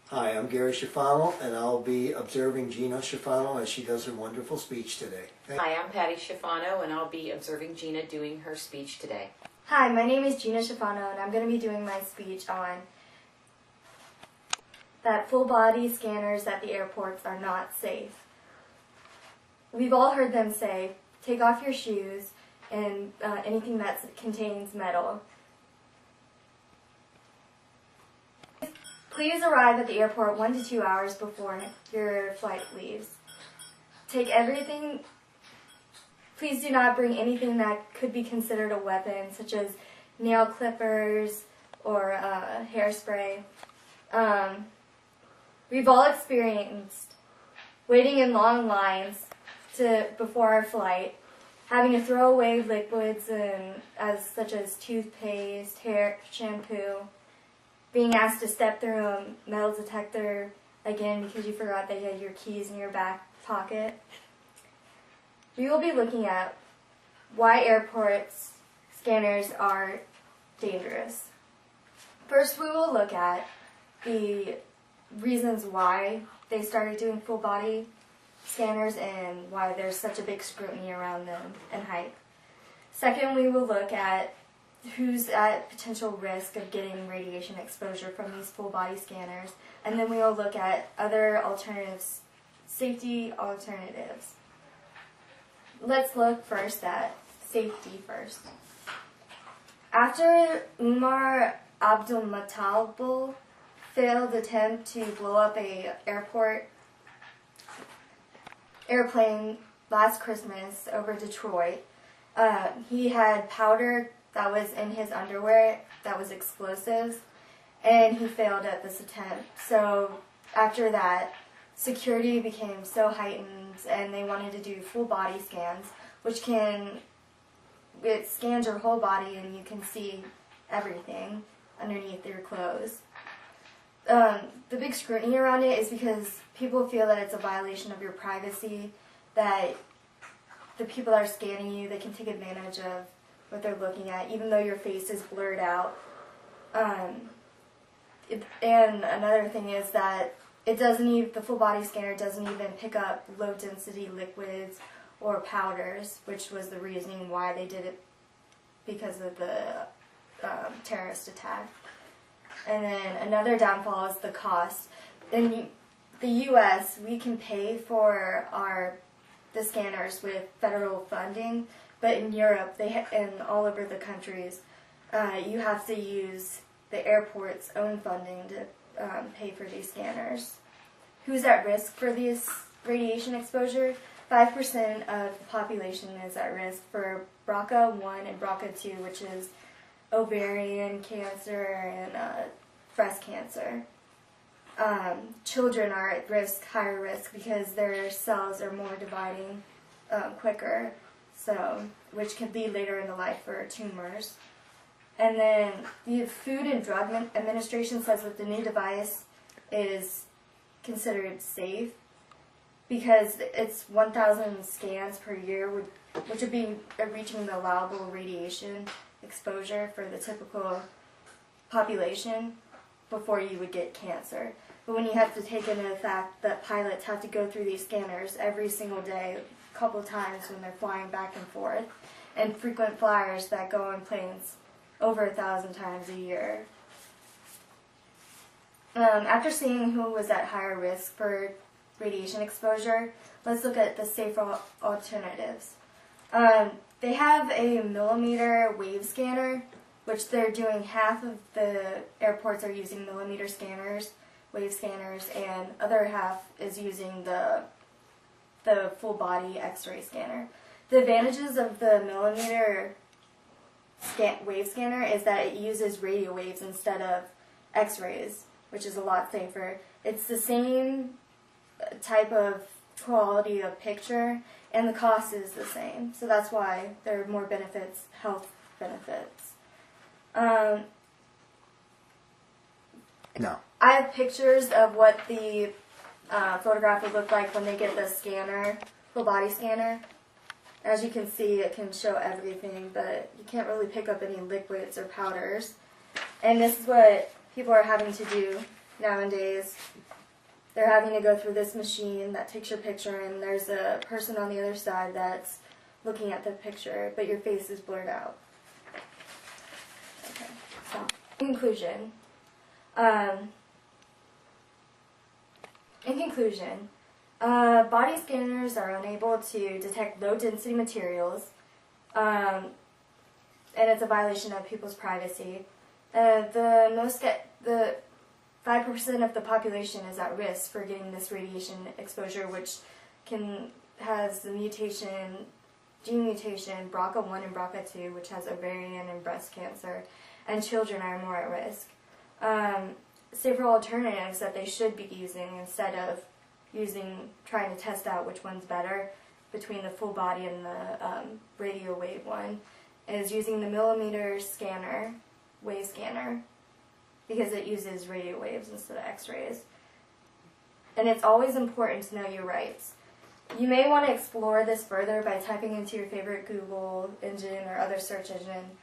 Hi, I'm Gary Schifano, and I'll be observing Gina Schifano as she does her wonderful speech today. Hi, I'm Patty Schifano, and I'll be observing Gina doing her speech today. Hi, my name is Gina Schifano, and I'm going to be doing my speech on that full-body scanners at the airports are not safe. We've all heard them say, take off your shoes and anything that contains metal. Please arrive at the airport 1 to 2 hours before your flight leaves. Take everything. Please do not bring anything that could be considered a weapon, such as nail clippers or hairspray. We've all experienced waiting in long lines before our flight, having to throw away liquids such as toothpaste, hair shampoo, being asked to step through a metal detector again because you forgot that you had your keys in your back pocket. We will be looking at why airports scanners are dangerous. First, we will look at the reasons why they started doing full body scanners and why there's such a big scrutiny around them and hype. Second, we will look at who's at potential risk of getting radiation exposure from these full body scanners, and then we will look at other alternatives, safety alternatives. Let's look first at safety first. After Umar Abdulmuttalib failed attempt to blow up a airplane last Christmas over Detroit, he had powder that was in his underwear that was explosives, and he failed at this attempt. So after that, security became so heightened, and they wanted to do full body scans, it scans your whole body and you can see everything underneath your clothes. The big scrutiny around it is because people feel that it's a violation of your privacy, that the people that are scanning you, they can take advantage of what they're looking at, even though your face is blurred out. And another thing is that the full body scanner doesn't even pick up low density liquids or powders, which was the reasoning why they did it, because of the terrorist attack. And then another downfall is the cost. In the U.S., we can pay for the scanners with federal funding, but in Europe, and all over the countries, you have to use the airport's own funding to pay for these scanners. Who's at risk for this radiation exposure? 5% of the population is at risk for BRCA1 and BRCA2, which is ovarian cancer and breast cancer. Children are at higher risk, because their cells are more dividing quicker, which can lead later in life for tumors. And then the Food and Drug Administration says that the new device is considered safe because it's 1,000 scans per year, which would be reaching the allowable radiation exposure for the typical population before you would get cancer. But when you have to take into the fact that pilots have to go through these scanners every single day, a couple of times when they're flying back and forth, and frequent flyers that go on planes over 1,000 times a year. After seeing who was at higher risk for radiation exposure, let's look at the safer alternatives. They have a millimeter wave scanner, which they're doing half of the airports are using millimeter scanners, wave scanners, and other half is using the full body X-ray scanner. The advantages of the millimeter wave scanner is that it uses radio waves instead of X-rays, which is a lot safer. It's the same type of quality of picture, and the cost is the same. So that's why there are more benefits, health benefits. No. I have pictures of what the photograph would look like when they get the scanner, full body scanner. As you can see, it can show everything, but you can't really pick up any liquids or powders. And this is what people are having to do nowadays. They're having to go through this machine that takes your picture, and there's a person on the other side that's looking at the picture, but your face is blurred out. Okay, so in conclusion, body scanners are unable to detect low-density materials, and it's a violation of people's privacy. The 5% of the population is at risk for getting this radiation exposure, which has the gene mutation, BRCA1 and BRCA2, which has ovarian and breast cancer, and children are more at risk. Safer alternatives that they should be using instead of trying to test out which one's better between the full body and the radio wave one is using the millimeter scanner, wave scanner, because it uses radio waves instead of x-rays. And it's always important to know your rights. You may want to explore this further by typing into your favorite Google engine or other search engine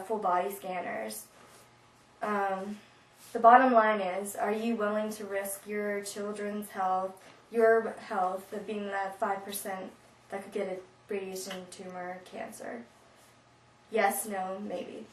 full body scanners. The bottom line is, are you willing to risk your children's health, your health, of being that 5% that could get a radiation tumor cancer? Yes, no, maybe.